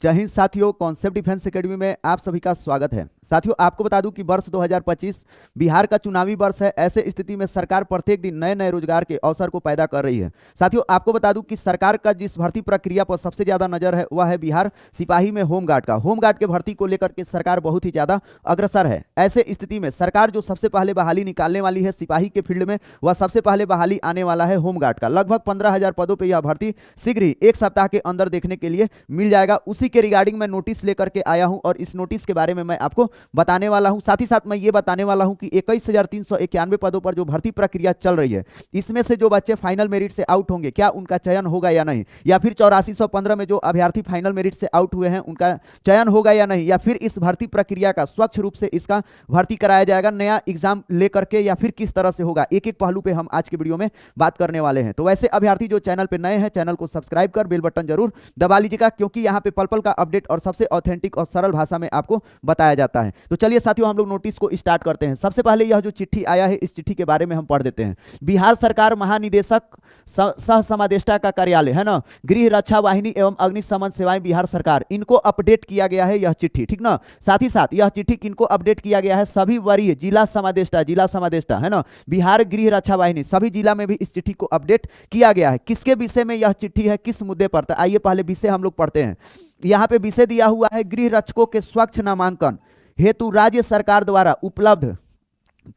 जय हिंद साथियों, concept defence academy में आप सभी का स्वागत है। साथियों, आपको बता दूं कि वर्ष 2025 बिहार का चुनावी वर्ष है। ऐसे स्थिति में सरकार प्रत्येक दिन नए नए रोजगार के अवसर को पैदा कर रही है। साथियों, आपको बता दूं कि सरकार का जिस भर्ती प्रक्रिया पर सबसे ज्यादा नजर है वह है बिहार सिपाही में होमगार्ड का। होमगार्ड के भर्ती को लेकर के सरकार बहुत ही ज्यादा अग्रसर है। ऐसे स्थिति में सरकार जो सबसे पहले बहाली निकालने वाली है सिपाही के फील्ड में, वह सबसे पहले बहाली आने वाला है होमगार्ड का। लगभग 15,000 पदों पर यह भर्ती शीघ्र ही एक सप्ताह के अंदर देखने के लिए मिल जाएगा। उसी के रिगार्डिंग मैं नोटिस लेकर के आया हूं और इस नोटिस के बारे में मैं आपको बताने वाला हूं। साथ ही साथ मैं ये बताने वाला हूं कि 21,391 पदों पर जो भर्ती प्रक्रिया चल रही है, इसमें से जो बच्चे फाइनल मेरिट से आउट होंगे, क्या उनका चयन होगा या नहीं, या फिर 8415 में जो अभ्यर्थी फाइनल मेरिट से आउट हुए हैं उनका चयन होगा या नहीं, या फिर इस भर्ती प्रक्रिया का स्वच्छ रूप से इसका भर्ती कराया जाएगा नया एग्जाम लेकर के, या फिर किस तरह से होगा। एक एक पहलू पे हम आज के वीडियो में बात करने वाले हैं। तो वैसे अभ्यर्थी जो चैनल पे नए हैं, चैनल को सब्सक्राइब कर बेल बटन जरूर दबा लीजिएगा, क्योंकि यहाँ पे पल पल का अपडेट और सबसे ऑथेंटिक और सरल भाषा में आपको बताया जाता है। तो चलिए साथियों, हम लोग नोटिस को स्टार्ट करते हैं। सबसे पहले यह जो चिट्ठी आया है, इस चिट्ठी के बारे में हम पढ़ देते हैं। बिहार सरकार महानिदेशक सह समादेष्टा का कार्यालय है ना, गृह रक्षा वाहिनी एवं अग्निशमन सेवाएं बिहार सरकार, इनको अपडेट किया गया है यह चिट्ठी, ठीक ना। साथ ही साथ यह चिट्ठी किनको अपडेट किया गया है, सभी वरीय जिला समादेष्टा है ना, बिहार गृह रक्षा वाहिनी, सभी जिला में भी इस चिट्ठी को अपडेट किया गया है। किसके विषय में यह चिट्ठी है, किस मुद्दे पर, तो आइए पहले विषय हम लोग पढ़ते हैं। यहां पे विषय दिया हुआ है, गृह रक्षकों के स्वच्छ नामांकन हेतु राज्य सरकार द्वारा उपलब्ध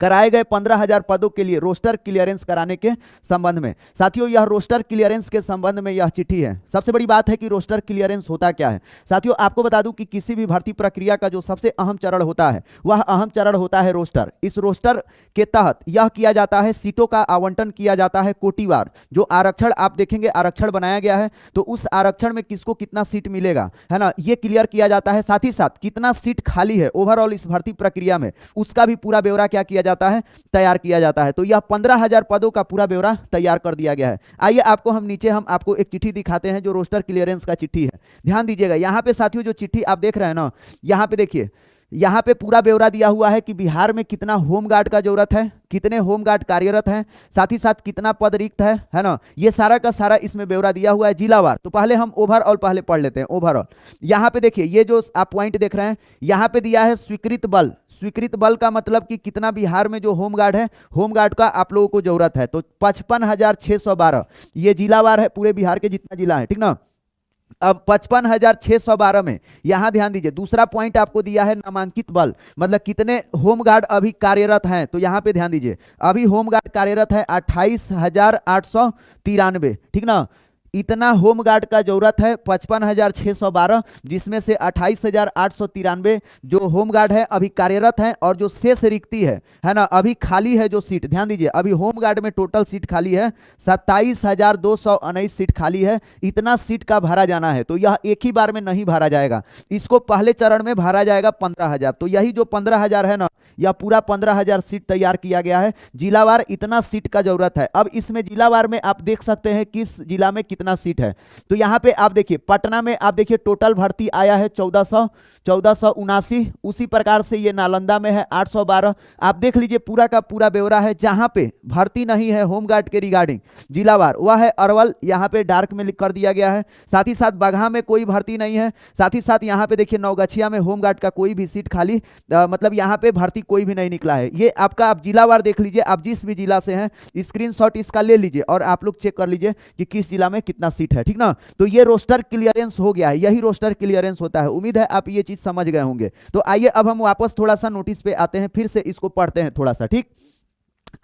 कराए गए 15,000 पदों के लिए रोस्टर क्लियरेंस कराने के संबंध में। साथियों, यह रोस्टर क्लियरेंस के संबंध में यह चिट्ठी है। सबसे बड़ी बात है कि रोस्टर क्लियरेंस होता क्या है। साथियों, आपको बता दूं कि किसी भी भर्ती प्रक्रिया का जो सबसे अहम चरण होता है, वह अहम चरण होता है रोस्टर। इस रोस्टर के तहत यह किया जाता है, सीटों का आवंटन किया जाता है कोटिवार। जो आरक्षण आप देखेंगे, आरक्षण बनाया गया है, तो उस आरक्षण में किसको कितना सीट मिलेगा, है ना, यह क्लियर किया जाता है। साथ ही साथ कितना सीट खाली है ओवरऑल इस भर्ती प्रक्रिया में, उसका भी पूरा ब्यौरा क्या किया जाता है, तैयार किया जाता है। तो यह 15,000 पदों का पूरा ब्यौरा तैयार कर दिया गया है। आइए आपको हम नीचे आपको एक चिट्ठी दिखाते हैं जो रोस्टर क्लियरेंस का चिट्ठी है। ध्यान दीजिएगा, यहां पे साथियों जो चिट्ठी आप देख रहे हैं ना, यहां पे देखिए, यहां पे पूरा ब्यौरा दिया हुआ है कि बिहार में कितना होमगार्ड का जरूरत है, कितने होमगार्ड कार्यरत हैं, साथ ही साथ कितना पद रिक्त है ना, ये सारा का सारा इसमें ब्यौरा दिया हुआ है जिलावार। तो पहले हम ओवरऑल पहले पढ़ लेते हैं। ओवरऑल यहां पे देखिए, ये जो आप पॉइंट देख रहे हैं, यहां पे दिया है स्वीकृत बल। स्वीकृत बल का मतलब कि कितना बिहार में जो होमगार्ड है, होमगार्ड का आप लोगों को जरूरत है। तो 55,612 ये जिलावार है, पूरे बिहार के जितना जिला है, ठीक ना। अब 55,612 में यहां ध्यान दीजिए, दूसरा पॉइंट आपको दिया है नामांकित बल, मतलब कितने होमगार्ड अभी कार्यरत हैं। तो यहां पे ध्यान दीजिए, अभी होमगार्ड कार्यरत है 28,893, ठीक ना। इतना होमगार्ड का जरूरत है 55,612, जिसमें से 28,893 जो होमगार्ड है अभी कार्यरत है, और जो शेष रिक्ति है ना, अभी खाली है जो सीट, ध्यान दीजिए, अभी होमगार्ड में टोटल सीट खाली है 27,219 सीट खाली है। इतना सीट का भरा जाना है। तो यह एक ही बार में नहीं भरा जाएगा, इसको पहले चरण में भरा जाएगा 15,000। तो यही जो 15,000 है ना, यह पूरा 15,000 सीट तैयार किया गया है। जिलावार इतना सीट का जरूरत है। अब इसमें जिलावार में आप देख सकते हैं किस जिला में कितना सीट है। तो यहां पे आप देखिए, पटना में आप देखिए टोटल भर्ती आया है 1479। उसी प्रकार से ये नालंदा में है 812। आप देख लीजिए, पूरा का पूरा ब्यौरा है। जहां पे भर्ती नहीं है होमगार्ड के रिगार्डिंग जिलावार, वह है अरवल, यहां पे डार्क में लिख कर दिया गया है। साथ ही साथ बगहा में कोई भर्ती नहीं है। साथ ही साथ यहां पे देखिए नवगछिया में होमगार्ड का कोई भी सीट खाली, मतलब यहां पे भर्ती कोई भी नहीं निकला है। ये आपका आप जिलावार देख लीजिए, आप जिस भी जिला से हैं स्क्रीनशॉट इसका ले लीजिए और आप लोग चेक कर लीजिए कि किस जिला में कितना सीट है, ठीक ना। तो ये रोस्टर क्लियरेंस हो गया है, यही रोस्टर क्लियरेंस होता है। उम्मीद है आप ये चीज समझ गए होंगे। तो आइए अब हम वापस थोड़ा सा नोटिस पे आते हैं, फिर से इसको पढ़ते हैं थोड़ा सा, ठीक।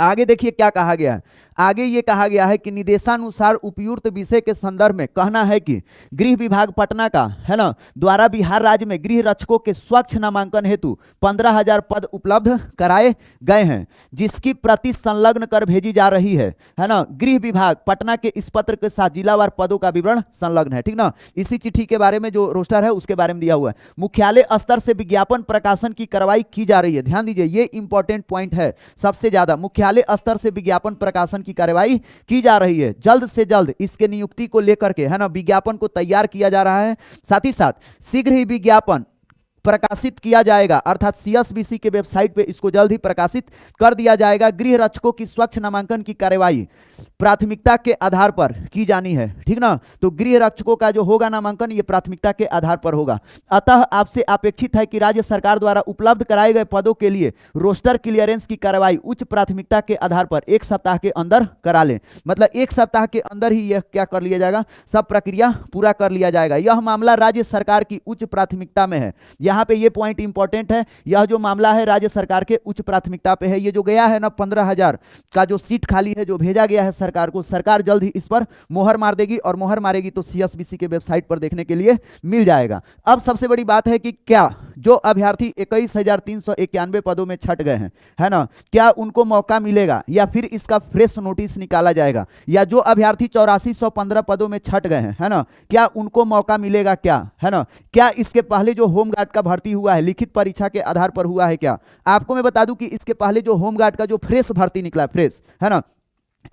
आगे देखिए क्या कहा गया है। आगे ये कहा गया है कि निर्देशानुसार उपयुक्त विषय के संदर्भ में कहना है कि गृह विभाग पटना का, है ना, द्वारा बिहार राज्य में गृह रक्षकों के स्वच्छ नामांकन हेतु 15,000 पद उपलब्ध कराए गए हैं, जिसकी प्रति संलग्न कर भेजी जा रही है ना। गृह विभाग पटना के इस पत्र के साथ जिलावार पदों का विवरण संलग्न है, ठीक ना। इसी चिट्ठी के बारे में जो रोस्टर है उसके बारे में दिया हुआ है। मुख्यालय स्तर से विज्ञापन प्रकाशन की कार्रवाई की जा रही है। ध्यान दीजिए, ये इंपॉर्टेंट पॉइंट है सबसे ज्यादा। मुख्यालय स्तर से विज्ञापन प्रकाशन की कार्रवाई की जा रही है। जल्द से जल्द इसके नियुक्ति को लेकर के, है ना, विज्ञापन को तैयार किया जा रहा है। साथ ही साथ शीघ्र ही विज्ञापन प्रकाशित किया जाएगा, अर्थात CSBC के वेबसाइट पे इसको जल्द ही प्रकाशित कर दिया जाएगा। गृह रक्षकों की स्वच्छ नामांकन की कार्यवाही प्राथमिकता के आधार पर की जानी है, ठीक ना। तो गृह रक्षकों का जो होगा नामांकन ये प्राथमिकता के आधार पर होगा। अतः आपसे अपेक्षित है कि राज्य सरकार द्वारा उपलब्ध कराए गए पदों के लिए रोस्टर क्लियरेंस की कार्रवाई उच्च प्राथमिकता के आधार पर 1 सप्ताह के अंदर करा लें। मतलब 1 सप्ताह के अंदर ही यह क्या कर लिया जाएगा, सब प्रक्रिया पूरा कर लिया जाएगा। यह मामला राज्य सरकार की उच्च प्राथमिकता में है। यहां पे ये पॉइंट इंपॉर्टेंट है, यह जो मामला है राज्य सरकार के उच्च प्राथमिकता पे है। ये जो गया है ना 15,000 का जो सीट खाली है जो भेजा गया है सरकार को, सरकार जल्द ही इस पर मोहर मार देगी और मोहर मारेगी तो CSBC के वेबसाइट पर देखने के लिए मिल जाएगा। अब सबसे बड़ी बात है कि क्या जो अभ्यर्थी 21,391 पदों में छट गए हैं, है ना, क्या उनको मौका मिलेगा या फिर इसका फ्रेश नोटिस निकाला जाएगा, या जो अभ्यर्थी 8415 पदों में छट गए हैं, है ना, क्या उनको मौका मिलेगा क्या, है ना, क्या इसके पहले जो होमगार्ड का भर्ती हुआ है लिखित परीक्षा के आधार पर हुआ है क्या। आपको मैं बता दूं कि इसके पहले जो होमगार्ड का जो फ्रेश भर्ती निकला, फ्रेश, है ना,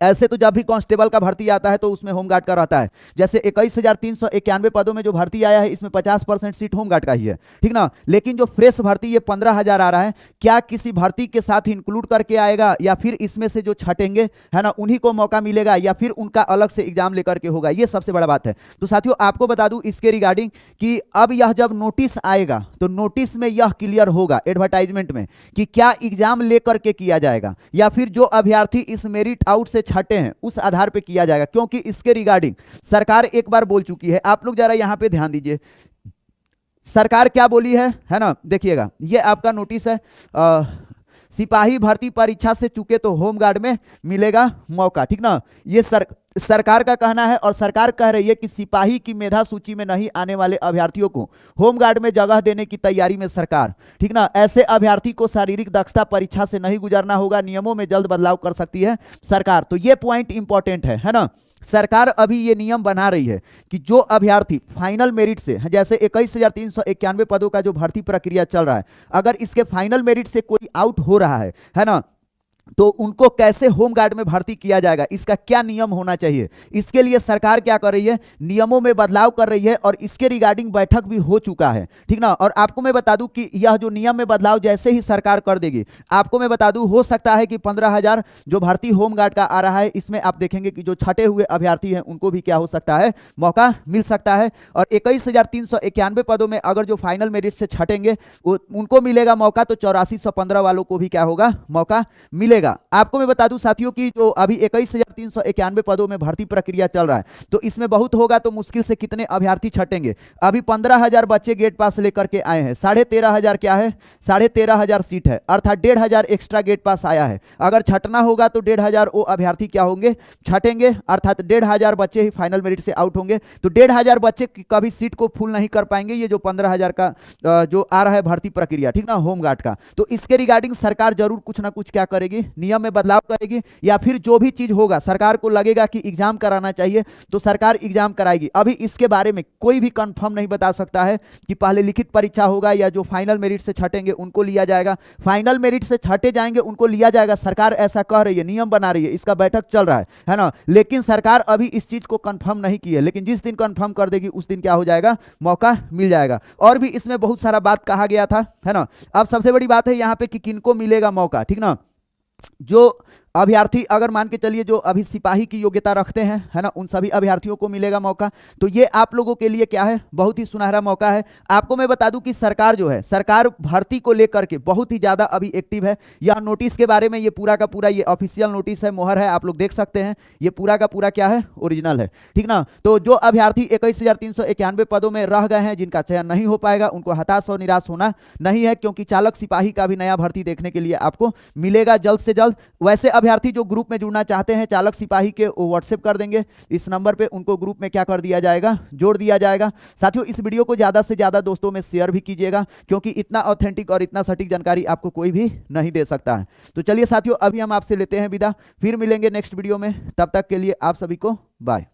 ऐसे तो जब भी कांस्टेबल का भर्ती आता है तो उसमें होमगार्ड का रहता है। जैसे 21,391 पदों में जो भर्ती आया है इसमें 50% सीट होमगार्ड का ही है, ठीक ना। लेकिन जो फ्रेश भर्ती ये 15,000 आ रहा है, क्या किसी भर्ती के साथ इंक्लूड करके आएगा या फिर इसमें से जो छटेंगे, है ना, उन्हीं को मौका मिलेगा या फिर उनका अलग से एग्जाम लेकर के होगा, ये सबसे बड़ा बात है। तो साथियों आपको बता दूं इसके रिगार्डिंग कि अब यह जब नोटिस आएगा तो नोटिस में यह क्लियर होगा एडवर्टाइजमेंट में कि क्या एग्जाम लेकर के किया जाएगा या फिर जो अभ्यर्थी इस मेरिट आउट से छटे हैं उस आधार पे किया जाएगा। क्योंकि इसके रिगार्डिंग सरकार एक बार बोल चुकी है, आप लोग जरा यहां पे ध्यान दीजिए सरकार क्या बोली है ना, देखिएगा ये आपका नोटिस है, सिपाही भर्ती परीक्षा से चुके तो होमगार्ड में मिलेगा मौका, ठीक ना। ये सरकार का कहना है और सरकार कह रही है कि सिपाही की मेधा सूची में नहीं आने वाले अभ्यर्थियों को होमगार्ड में जगह देने की तैयारी में सरकार, ठीक ना। ऐसे अभ्यर्थी को शारीरिक दक्षता परीक्षा से नहीं गुजरना होगा, नियमों में जल्द बदलाव कर सकती है सरकार। तो ये पॉइंट इंपॉर्टेंट है ना। सरकार अभी ये नियम बना रही है कि जो अभ्यर्थी फाइनल मेरिट से, जैसे 21,391 पदों का जो भर्ती प्रक्रिया चल रहा है, अगर इसके फाइनल मेरिट से कोई आउट हो रहा है ना, तो उनको कैसे होमगार्ड में भर्ती किया जाएगा, इसका क्या नियम होना चाहिए, इसके लिए सरकार क्या कर रही है, नियमों में बदलाव कर रही है और इसके रिगार्डिंग बैठक भी हो चुका है, ठीक ना। और आपको मैं बता दूं कि यह जो नियम में बदलाव जैसे ही सरकार कर देगी, आपको मैं बता दूं हो सकता है कि 15,000 जो भर्ती होमगार्ड का आ रहा है इसमें आप देखेंगे कि जो छटे हुए अभ्यर्थी हैं उनको भी क्या हो सकता है, मौका मिल सकता है। और 21,391 पदों में अगर जो फाइनल मेरिट से छटेंगे उनको मिलेगा मौका, तो 8415 वालों को भी क्या होगा, मौका मिलेगा। आपको मैं बता दूं साथियों कि जो अभी 21,391 पदों में भर्ती प्रक्रिया चल रहा है, तो इसमें बहुत होगा तो मुश्किल से कितने अभ्यर्थी छटेंगे। अभी 15,000 बच्चे गेट पास लेकर के आए हैं, 13,500 क्या है, 13,500 सीट है, अर्थात 1,500 एक्स्ट्रा गेट पास आया है। अगर छटना होगा तो 1,500 वो अभ्यर्थी क्या होंगे, छटेंगे, अर्थात 1,500 बच्चे ही फाइनल मेरिट से आउट होंगे। तो 1,500 बच्चे कभी सीट को फुल नहीं कर पाएंगे, ये जो 15,000 का जो आ रहा है भर्ती प्रक्रिया, ठीक ना, होमगार्ड का। तो इसके रिगार्डिंग सरकार जरूर कुछ ना कुछ क्या करेगी, नियम में बदलाव करेगी, या फिर जो भी चीज होगा सरकार को लगेगा कि एग्जाम कराना चाहिए तो सरकार एग्जाम कराएगी। अभी इसके बारे में कोई भी कंफर्म नहीं बता सकता है कि पहले लिखित परीक्षा होगा या जो फाइनल मेरिट से छटेंगे उनको लिया जाएगा, फाइनल मेरिट से छटे जाएंगे उनको लिया जाएगा। सरकार ऐसा कह रही है, नियम बना रही है, इसका बैठक चल रहा है ना। लेकिन सरकार अभी इस चीज को कंफर्म नहीं की है, लेकिन जिस दिन कंफर्म कर देगी उस दिन क्या हो जाएगा, मौका मिल जाएगा। और भी इसमें बहुत सारा बात कहा गया था, है ना। अब सबसे बड़ी बात है यहाँ पे कि किनको मिलेगा मौका, ठीक ना। जो अभ्यर्थी अगर मान के चलिए जो अभी सिपाही की योग्यता रखते हैं, है ना, उन सभी अभ्यर्थियों को मिलेगा मौका। तो ये आप लोगों के लिए क्या है, बहुत ही सुनहरा मौका है। आपको मैं बता दूं कि सरकार जो है, सरकार भर्ती को लेकर के बहुत ही ज्यादा अभी एक्टिव है। यह नोटिस के बारे में ये पूरा का पूरा ये ऑफिशियल नोटिस है, मोहर है, आप लोग देख सकते हैं, ये पूरा का पूरा क्या है, ओरिजिनल है, ठीक ना। तो जो अभ्यर्थी 21,391 पदों में रह गए हैं, जिनका चयन नहीं हो पाएगा, उनको हताश और निराश होना नहीं है, क्योंकि चालक सिपाही का भी नया भर्ती देखने के लिए आपको मिलेगा जल्द से जल्द। वैसे अभ्यर्थी जो ग्रुप में जुड़ना चाहते हैं चालक सिपाही के, वो व्हाट्सएप कर देंगे इस नंबर पे, उनको ग्रुप में क्या कर दिया जाएगा, जोड़ दिया जाएगा। साथियों इस वीडियो को ज्यादा से ज्यादा दोस्तों में शेयर भी कीजिएगा, क्योंकि इतना ऑथेंटिक और इतना सटीक जानकारी आपको कोई भी नहीं दे सकता है। तो चलिए साथियों अभी हम आपसे लेते हैं विदा, फिर मिलेंगे नेक्स्ट वीडियो में, तब तक के लिए आप सभी को बाय।